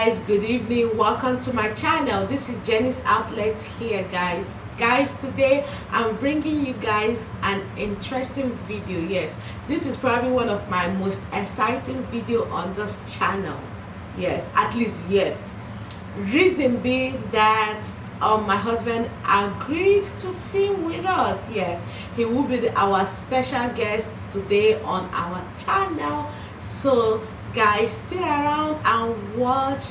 guys, good evening, welcome to my channel. This is Jenny's Outlet here, guys. Today I'm bringing you guys an interesting video. Yes, this is probably one of my most exciting video on this channel, yes, at least yet. Reason being that my husband agreed to film with us. Yes, he will be our special guest today on our channel. So guys, sit around and watch,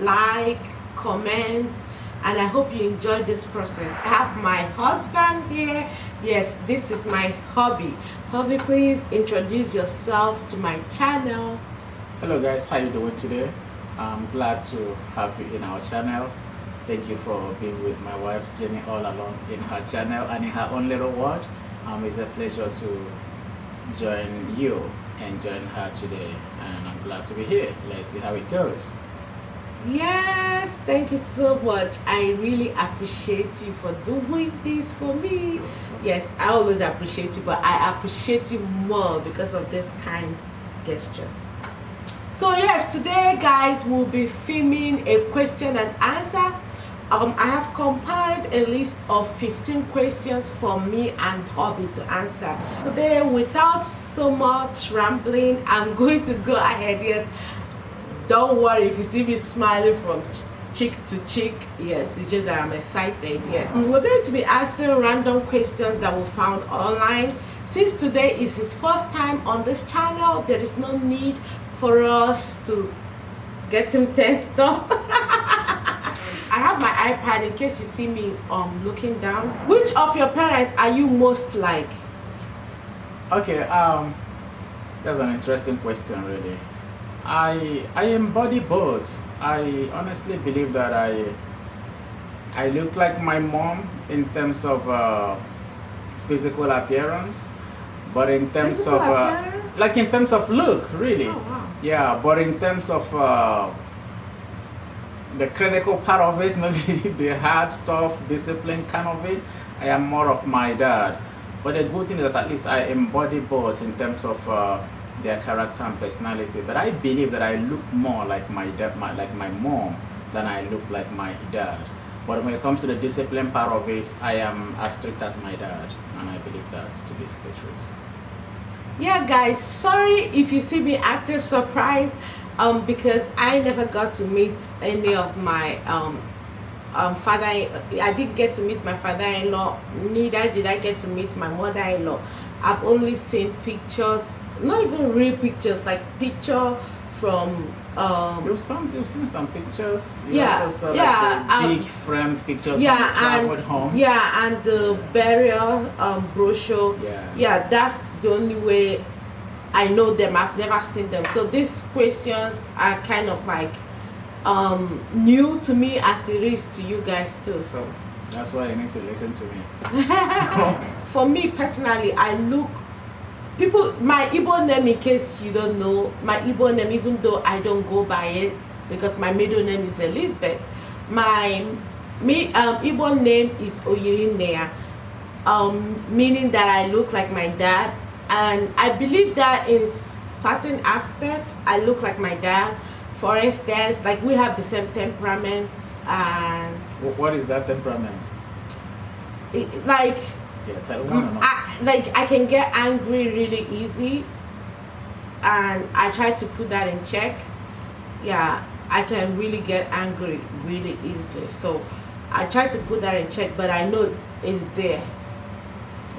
like, comment, and I hope you enjoy this process. I have my husband here. Yes, this is my hubby. Hubby, please introduce yourself to my channel. Hello guys, how you doing today? I'm glad to have you in our channel. Thank you for being with my wife Jenny all along in her channel and in her own little world. It's a pleasure to join you and join her today, and I'm glad to be here. Let's see how it goes. Yes, thank you so much. I really appreciate you for doing this for me. Yes, I always appreciate you, but I appreciate you more because of this kind gesture. So yes, today guys, we'll be filming a question and answer. I have compiled a list of 15 questions for me and hubby to answer. Today, without so much rambling, I'm going to go ahead. Yes, don't worry if you see me smiling from cheek to cheek. Yes, it's just that I'm excited. Yes, we're going to be answering random questions that we found online. Since today is his first time on this channel, there is no need for us to get him tensed up. I have my iPad in case you see me looking down. Which of your parents are you most like? Okay, that's an interesting question really. I embody both. I honestly believe that I look like my mom in terms of physical appearance, but in terms of like in terms of look really. Oh, wow. Yeah, but in terms of the critical part of it, maybe the hard stuff, discipline kind of it, I am more of my dad. But the good thing is that at least I embody both in terms of their character and personality. But I believe that I look more like my dad, like my mom, than I look like my dad. But when it comes to the discipline part of it, I am as strict as my dad, and I believe that's to be the truth. Yeah guys, sorry if you see me acting surprised, because I never got to meet any of my father. I didn't get to meet my father-in-law, neither did I get to meet my mother-in-law. I've only seen pictures, not even real pictures, like picture from You've seen some pictures. You yeah, also saw yeah, like the big framed pictures yeah, from the childhood home. Yeah, and the burial brochure. Yeah, that's the only way I know them. I've never seen them. So these questions are kind of like new to me as it is to you guys too. So That's why you need to listen to me. for me personally, I look. People, my Igbo name, in case you don't know, my Igbo name, even though I don't go by it because my middle name is Elizabeth, my Igbo name is Oyirinea, meaning that I look like my dad, and I believe that in certain aspects I look like my dad. For instance, like we have the same temperament, and What is that temperament? like. Yeah, tell me. I can get angry really easy, and I try to put that in check. Yeah, I can really get angry really easily, so I try to put that in check, but I know it's there.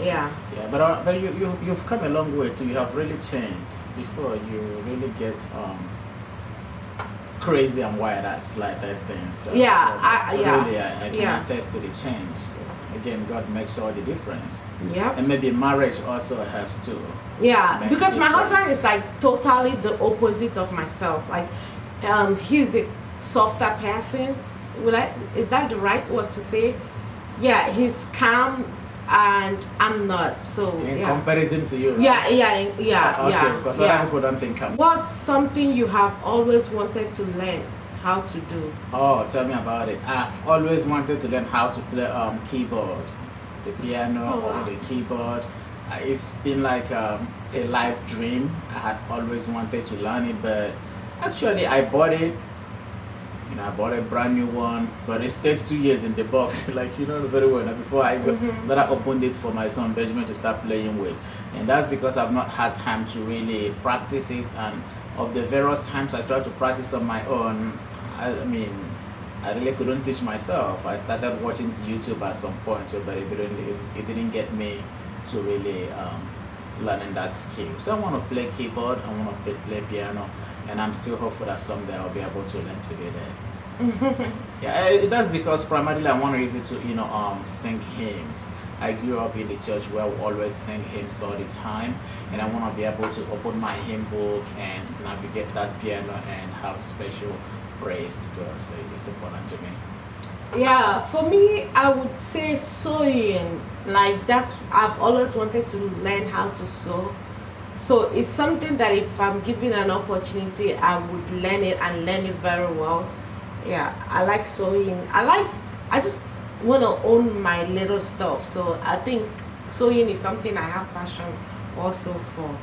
Yeah, but you've come a long way too. You have really changed. Before you really get crazy and wild at slightest things. So, yeah, I can attest to the change. So, again, God makes all the difference. Yeah, and maybe marriage also helps too. Yeah, because my husband is like totally the opposite of myself. Like, he's the softer person. Is that the right word to say? Yeah, he's calm and I'm not. So in comparison to you, right? Yeah. Because other people don't think I'm. What's something you have always wanted to learn how to do? Oh, tell me about it. I've always wanted to learn how to play keyboard, the piano or the keyboard. It's been like a life dream. I had always wanted to learn it, but actually I bought it You know, I bought a brand new one, but it stayed 2 years in the box, like you know very well. Now, before that I opened it for my son Benjamin to start playing with, and that's because I've not had time to really practice it. And of the various times I tried to practice on my own, I mean, I really couldn't teach myself. I started watching YouTube at some point, but it didn't get me to really learning that skill. So I want to play keyboard, I want to play piano, and I'm still hopeful that someday I'll be able to learn to do that. Yeah, that's because primarily I want to use it to sing hymns. I grew up in the church where we always sing hymns all the time, and I want to be able to open my hymn book and navigate that piano and have special praise to God. So it's important to me. Yeah, for me, I would say sewing. Like I've always wanted to learn how to sew. So it's something that if I'm given an opportunity, I would learn it and learn it very well. Yeah, I like sewing. I just want to own my little stuff. So I think sewing is something I have passion also for.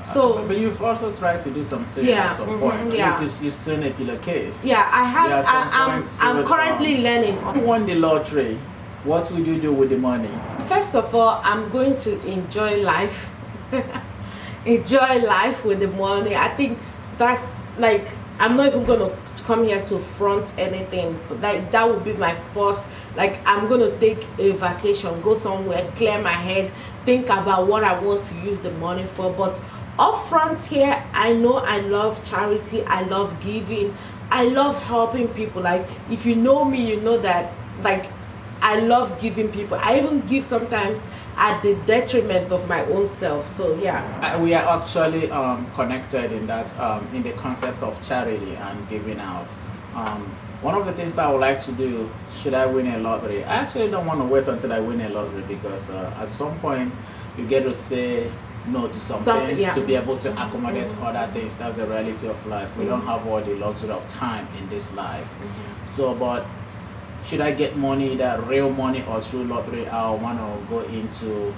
So, but you've also tried to do some sewing at some point. Yeah. At least you've sewn a pillowcase. Yeah, I have. Yeah, I'm currently learning. If you won the lottery, what would you do with the money? First of all, I'm going to enjoy life. Enjoy life with the money. I think that's like, I'm not even gonna come here to front anything, but like that would be my first. Like, I'm gonna take a vacation, go somewhere, clear my head, think about what I want to use the money for. But up front here, I know I love charity, I love giving, I love helping people. Like, if you know me, you know that like I love giving people. I even give sometimes at the detriment of my own self. So yeah, we are actually connected in that in the concept of charity and giving out. One of the things I would like to do, should I win a lottery, I actually don't want to wait until I win a lottery, because at some point you get to say no to some things to be able to accommodate other things. That's the reality of life. We don't have all the luxury of time in this life. So, but should I get money, that real money, or through lottery, I want to go into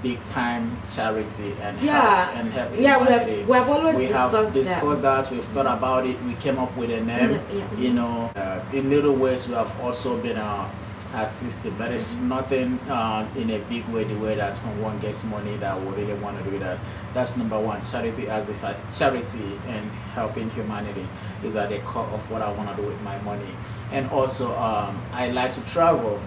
big time charity and help humanity. we have always discussed that. We've thought about it. We came up with a name. In little ways we have also been assisted, but it's nothing in a big way, the way that someone gets money that we really want to do that. That's number one. Charity charity and helping humanity is at the core of what I want to do with my money. And also I like to travel.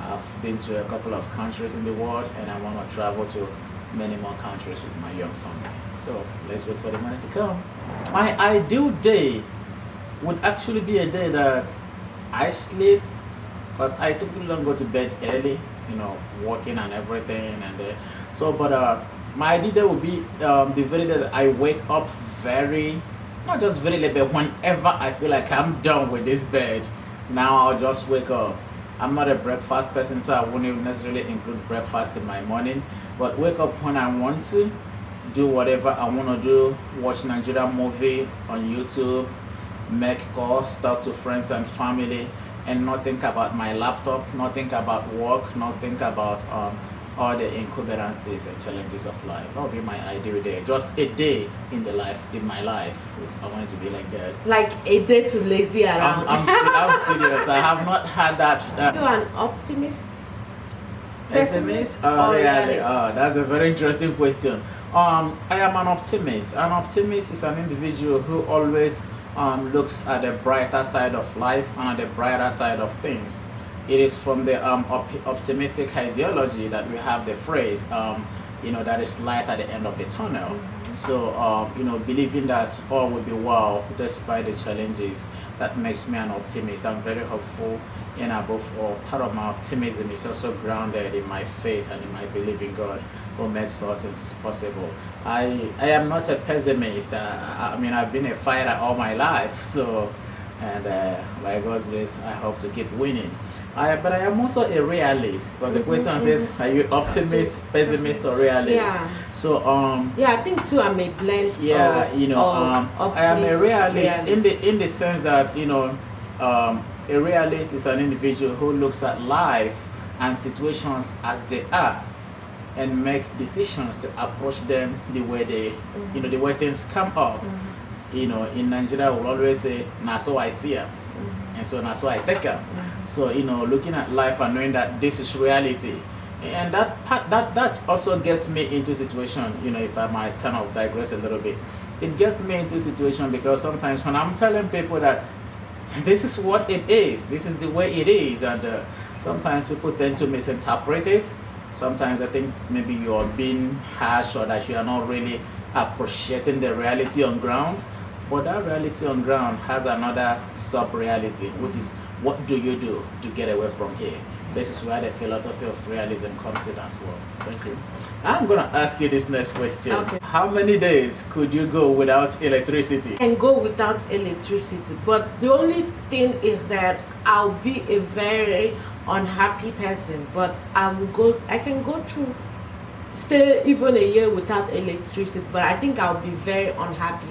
I've been to a couple of countries in the world, and I want to travel to many more countries with my young family. So let's wait for the money to come. My ideal day would actually be a day that I sleep, because I typically don't go to bed early, working and everything, and but my ideal day would be the very day that I wake up not just very late, but whenever I feel like I'm done with this bed, now I'll just wake up. I'm not a breakfast person, so I wouldn't even necessarily include breakfast in my morning, but wake up when I want to, do whatever I want to do, watch Nigerian movie on YouTube, make calls, talk to friends and family, and not think about my laptop, not think about work, not think about all the inconveniences and challenges of life. That would be my ideal day. Just a day in my life. If I want it to be like that. Like a day to lazy around. I'm serious. I have not had that. You're an optimist? Pessimist? Oh, really? That's a very interesting question. I am an optimist. An optimist is an individual who always looks at the brighter side of life and at the brighter side of things. It is from the optimistic ideology that we have the phrase, that is light at the end of the tunnel. So, believing that all will be well despite the challenges, that makes me an optimist. I'm very hopeful, and above all, part of my optimism is also grounded in my faith and in my belief in God, who makes all things possible. I am not a pessimist. I've been a fighter all my life, so, and by God's grace, I hope to keep winning. But I am also a realist, because the question says, are you optimist, pessimist, or realist? Yeah. So I think too I'm a blend. I am a realist. In the sense that a realist is an individual who looks at life and situations as they are, and make decisions to approach them the way the way things come up. in Nigeria we'll always say, "Na so I see her," and so na so I take her. So looking at life and knowing that this is reality, and that also gets me into situation. If I might kind of digress a little bit, it gets me into situation because sometimes when I'm telling people that this is what it is, this is the way it is, and sometimes people tend to misinterpret it. Sometimes I think maybe you're being harsh or that you are not really appreciating the reality on ground. But that reality on ground has another sub-reality, which is what do you do to get away from here? This is where the philosophy of realism comes in as well. Thank you. I'm going to ask you this next question. Okay. How many days could you go without electricity? I can go without electricity, but the only thing is that I'll be a very unhappy person, but I can go through stay even a year without electricity, but I think I'll be very unhappy.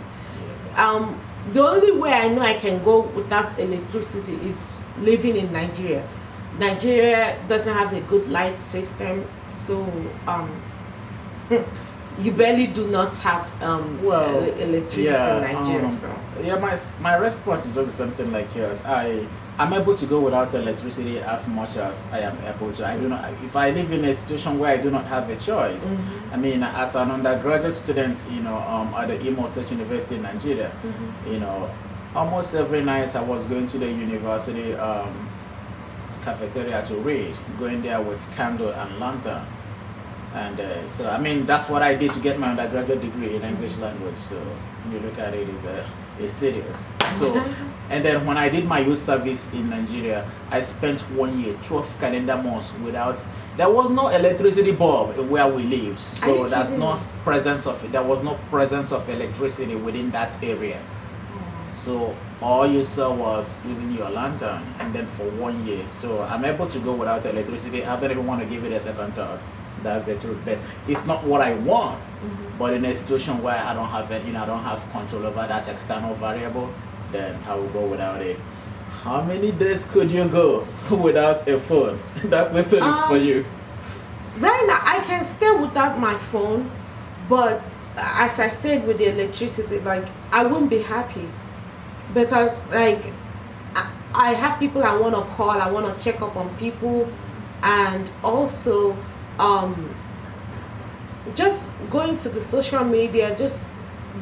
The only way I know I can go without electricity is living in Nigeria. Nigeria doesn't have a good light system, so you barely do not have electricity in Nigeria. My response is just something like yours. I'm able to go without electricity as much as I am able to. I do not. If I live in a situation where I do not have a choice, I mean, as an undergraduate student, at the Imo State University in Nigeria, almost every night I was going to the university cafeteria to read, going there with candle and lantern. And so, I mean, that's what I did to get my undergraduate degree in English language. So, when you look at it, it's serious. So, and then when I did my youth service in Nigeria, I spent 1 year, 12 calendar months there was no electricity bulb in where we live. So, there was no presence of electricity within that area. So all you saw was using your lantern, and then for 1 year. So I'm able to go without electricity. I don't even want to give it a second thought. That's the truth. But it's not what I want. But in a situation where I don't have I don't have control over that external variable, then I will go without it. How many days could you go without a phone? That question is for you. Right now, I can stay without my phone, but as I said, with the electricity, like, I wouldn't be happy. Because I have people I want to call, I want to check up on people, and also just going to the social media, just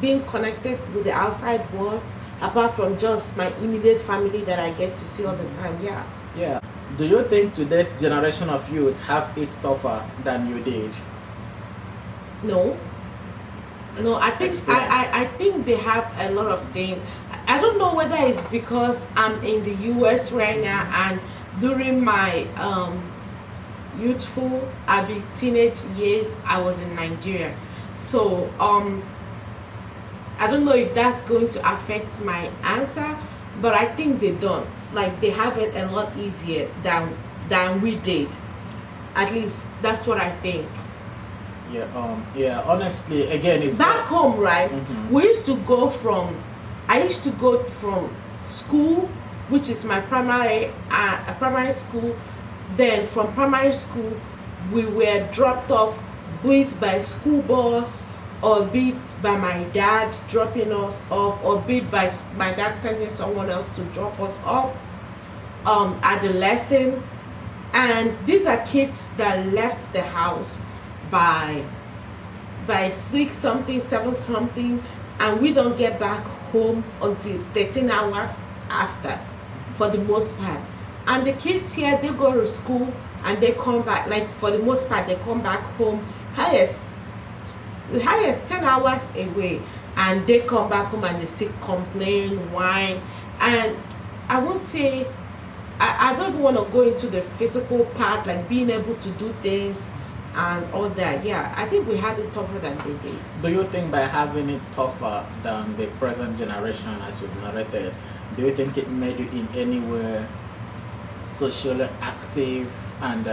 being connected with the outside world, apart from just my immediate family that I get to see all the time. Yeah. Do you think today's generation of youth have it tougher than you did? No, I think they have a lot of things. I don't know whether it's because I'm in the US right now, and during my youthful, teenage years, I was in Nigeria. So I don't know if that's going to affect my answer, but I think they don't. Like, they have it a lot easier than we did. At least that's what I think. Honestly, again, it's back home, right? I used to go from school, which is my primary school. Then from primary school, we were dropped off, be it by school bus, or be it by my dad dropping us off, or be it by my dad sending someone else to drop us off at the lesson. And these are kids that left the house by 6 something, 7 something, and we don't get back home until 13 hours after, for the most part. And the kids here, they go to school and they come back, like, for the most part, they come back home highest 10 hours away, and they come back home and they still complain, whine. And I won't say, I don't even want to go into the physical part, like being able to do things and all that. Yeah, I think we had it tougher than they did. Do you think by having it tougher than the present generation, as you've narrated, do you think it made you in any way socially active and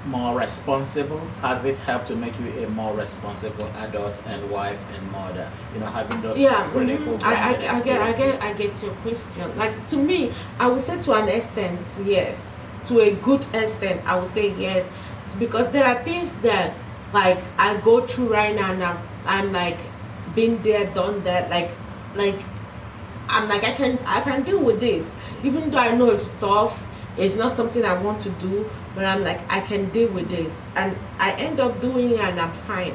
more responsible? Has it helped to make you a more responsible adult and wife and mother? Having those critical I get your question. Like, to me, I would say to an extent, yes. To a good extent, I would say yes. It's because there are things that, like, I go through right now, and I'm like, been there, done that. Like I'm like, I can deal with this, even though I know it's tough. It's not something I want to do, but I'm like, I can deal with this, and I end up doing it, and I'm fine.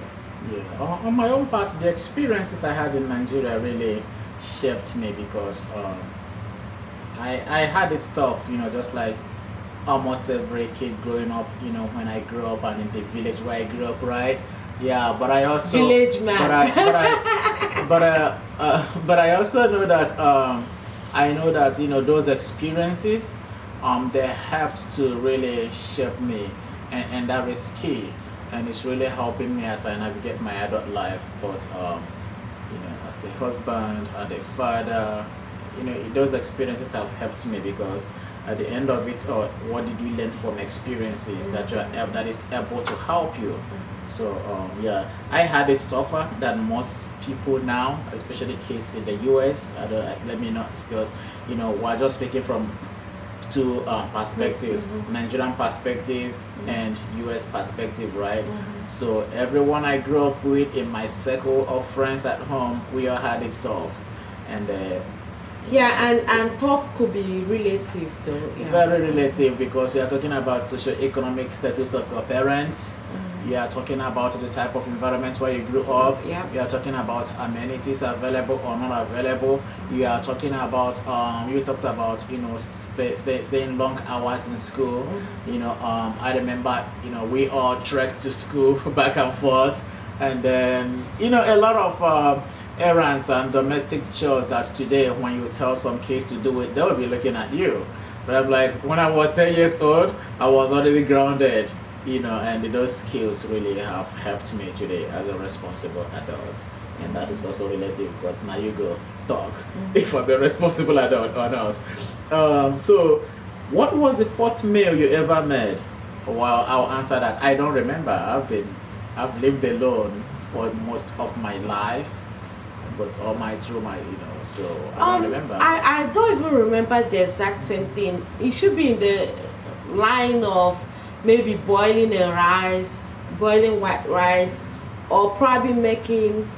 Yeah. On my own part, the experiences I had in Nigeria really shaped me because I had it tough, just like almost every kid growing up, when I grew up and in the village where I grew up, right? Yeah, but I also Village man. but I also know that those experiences they helped to really shape me, and that is key, and it's really helping me as I navigate my adult life. But as a husband and a father, those experiences have helped me because at the end of it all, what did you learn from experiences that is able to help you? So yeah, I had it tougher than most people now, especially kids in the US. I don't let me not, because we're just speaking from two perspectives, Nigerian perspective and US perspective, right? So everyone I grew up with in my circle of friends at home, we all had it tough, and Yeah, and tough could be relative though. Yeah. very relative, because you are talking about socio-economic status of your parents. You are talking about the type of environment where you grew up. Yeah. You are talking about amenities available or not available. You are talking about you talked about staying long hours in school. I remember we all trekked to school back and forth, and then a lot of errands and domestic chores that today when you tell some kids to do it, they'll be looking at you. But I'm like, when I was 10 years old, I was already grounded, and those skills really have helped me today as a responsible adult. And that is also relative, because now you go talk if I'm a responsible adult or not. So what was the first meal you ever made? Well, I'll answer that. I don't remember. I've lived alone for most of my life, but all my through my so I don't remember. I don't even remember the exact same thing. It should be in the line of maybe boiling boiling white rice, or probably boiling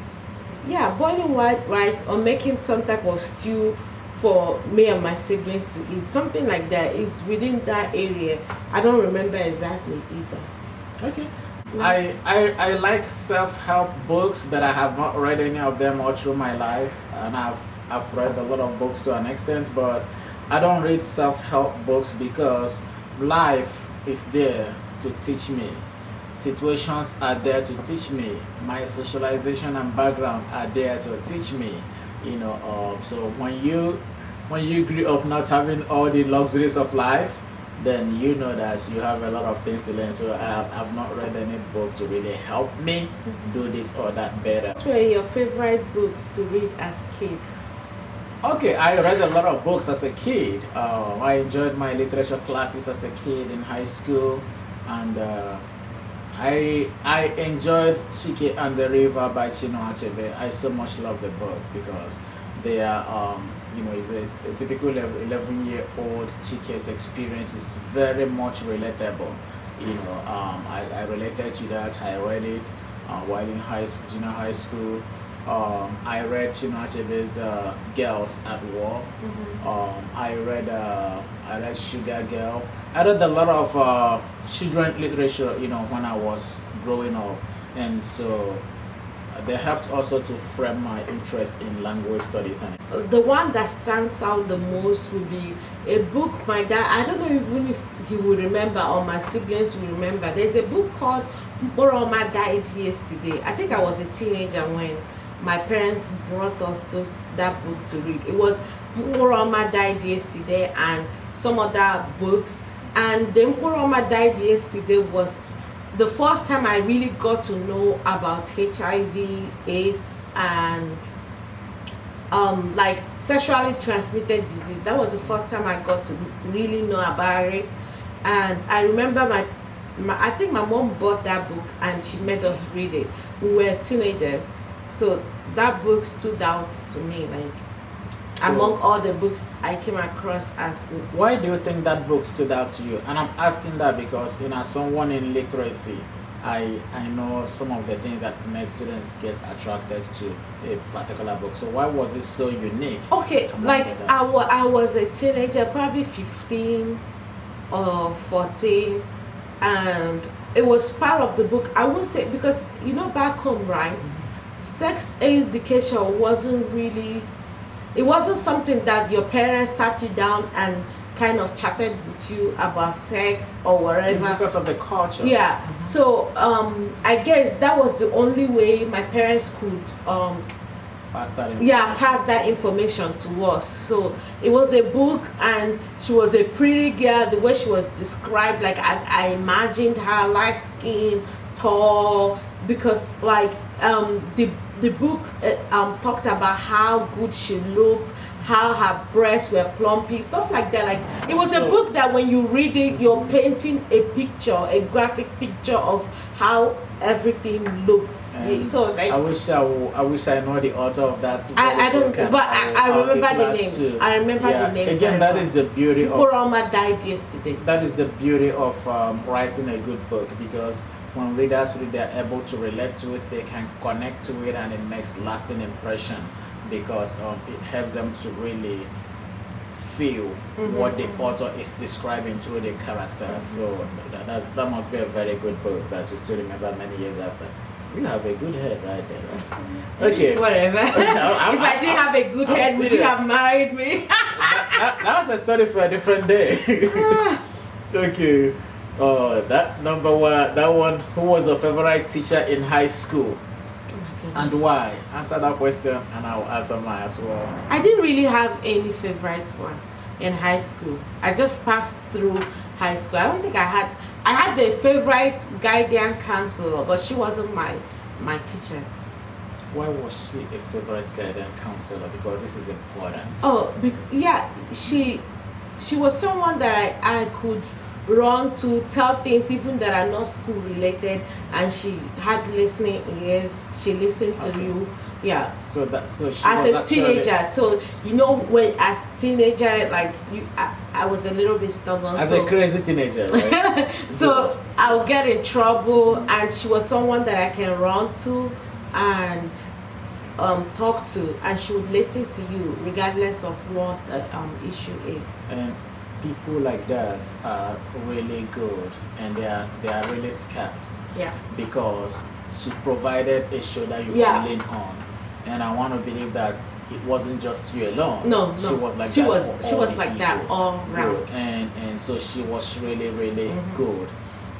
white rice, or making some type of stew for me and my siblings to eat. Something like that is within that area. I don't remember exactly either. Okay. I like self-help books, but I have not read any of them all through my life, and I've read a lot of books to an extent, but I don't read self-help books because life is there to teach me. Situations are there to teach me. My socialization and background are there to teach me. So when you grew up not having all the luxuries of life, then you know that you have a lot of things to learn. So I've not read any book to really help me do this or that better. What were your favorite books to read as kids? Okay, I read a lot of books as a kid. I enjoyed my literature classes as a kid in high school, and I enjoyed Chike and the River by Chinua Achebe. I so much love the book because they are it's a typical 11-year-old Chike's experience is very much relatable. I related to that. I read it while in junior high school. I read Chinua Achebe's Girls at War. I read Sugar Girl. I read a lot of children literature, when I was growing up, and so they helped also to frame my interest in language studies. And The one that stands out the most would be a book my dad, I don't know even if he will remember or my siblings will remember. There's a book called Boroma Died Yesterday. I think I was a teenager when my parents brought us that book to read. It was Boroma Died Yesterday and some other books. And then Boroma Died Yesterday was the first time I really got to know about HIV, AIDS, and like sexually transmitted disease. That was the first time I got to really know about it. And I remember I think my mom bought that book and she made us read it. We were teenagers, so that book stood out to me, like among all the books I came across. As why do you think that book stood out to you? And I'm asking that because as someone in literacy, I know some of the things that make students get attracted to a particular book. So why was it so unique? Okay, among like other- I was a teenager, probably 15 or 14, and it was part of the book. I won't say, because back home, right? Sex education wasn't really, it wasn't something that your parents sat you down and kind of chatted with you about sex or It's whatever. because of the culture. Yeah, so I guess that was the only way my parents could Pass that pass that information to us. So it was a book, and she was a pretty girl. The way she was described, like I imagined her light skin, tall, because like the book talked about how good she looked, how her breasts were plumpy, stuff like that. Like it was a So- book that when you read it, you're painting a picture, a graphic picture of how everything looked. And So like I wish I know the author of that. I don't, book, and but I I'll be remember the glad name. to- I remember Yeah. the name. Again, very that well. is the beauty of Kurama died yesterday. that is the beauty of writing a good book, because when readers read, they're able to relate to it, they can connect to it, and it makes lasting impression, because it helps them to really feel what the author is describing through the characters. So that must be a very good book that you still remember many years after. You have a good head right there, right? Okay. Whatever. I'm- If I didn't have a good I'm head, would you serious. have married me? That was a story for a different day. Okay. That number one, that one, who was your favorite teacher in high school and why? Answer that question and I'll answer mine as well. I didn't really have any favorite one in high school. I just passed through high school. I don't think I had a favorite guidance counselor, but she wasn't my teacher. Why was she a favorite guidance counselor? Because this is important. Oh, yeah, she was someone that I could run to, tell things even that are not school related, and she had listening ears. She listened to Okay. you. Yeah. So she As was a actually- teenager, so when as teenager, like I was a little bit stubborn. As so, a crazy teenager, right? so I'll get in trouble, and she was someone that I can run to and talk to, and she would listen to you regardless of what the issue is. And people like that are really good, and they are really scarce, Yeah. because she provided a shoulder you Yeah. can lean on, and I want to believe that it wasn't just you alone. No, she was like she that was for she all was the like that people. all round. Good. And so she was really Mhm. good.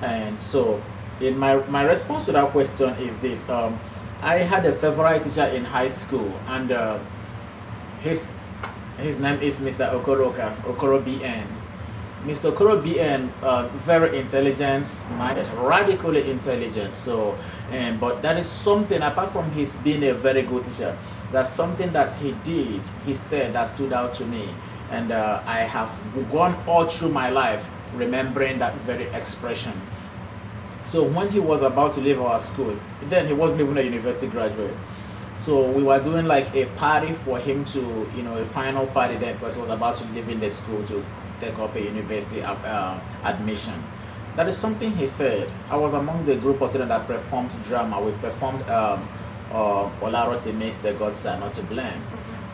And so in my response to that question is this: I had a favorite teacher in high school, and his name is Mr. Okoro BN. Mr. Okoro BN, very intelligent, minded, radically intelligent. So, but that is something, apart from his being a very good teacher, that's something that he said that stood out to me. And I have gone all through my life remembering that very expression. So when he was about to leave our school, then he wasn't even a university graduate. So we were doing like a party for him to, a final party then, because he was about to leave in the school to take up a university admission. That is something he said. I was among the group of students that performed drama. We performed Optimist, The Gods Are Not to Blame,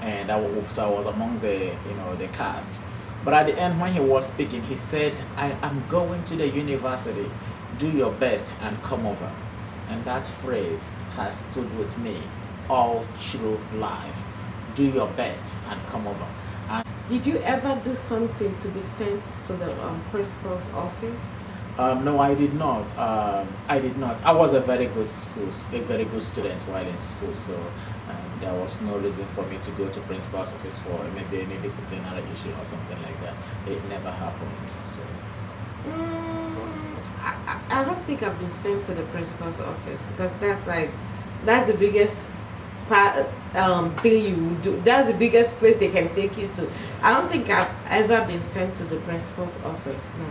and so I was among the the cast. But at the end, when he was speaking, he said, "I am going to the university. Do your best and come over." And that phrase has stood with me all through life. Do your best and come over. And Did you ever do something to be sent to the principal's office? no, I did not. I did not. I was a very good student while in school, so there was no reason for me to go to principal's office for maybe any disciplinary issue or something like that. It never happened. So. I don't think I've been sent to the principal's office, because that's the biggest thing you would do. That's the biggest place they can take you to. I don't think I've ever been sent to the principal's office. No.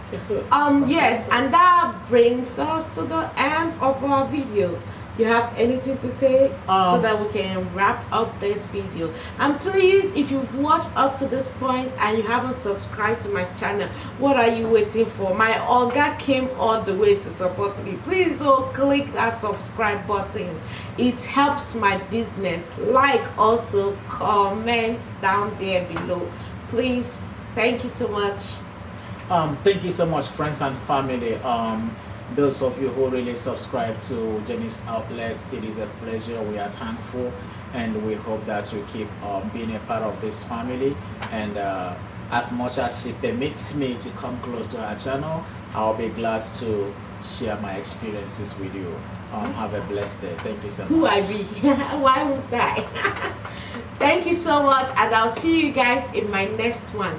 Okay, so, Yes, and that brings us to the end of our video. You have anything to say so Um, that we can wrap up this video? And please, if you've watched up to this point and you haven't subscribed to my channel, what are you waiting for? My Olga came all the way to support me. Please do click that subscribe button. It helps my business. Like, also comment down there below. Please, thank you so much. Thank you so much, friends and family. Those of you who really subscribe to Jenny's Outlets, it is a pleasure. We are thankful, and we hope that you keep being a part of this family. And as much as she permits me to come close to her channel, I'll be glad to share my experiences with you. Have a blessed day. Thank you so much. Who I be? Why would I? Thank you so much, and I'll see you guys in my next one.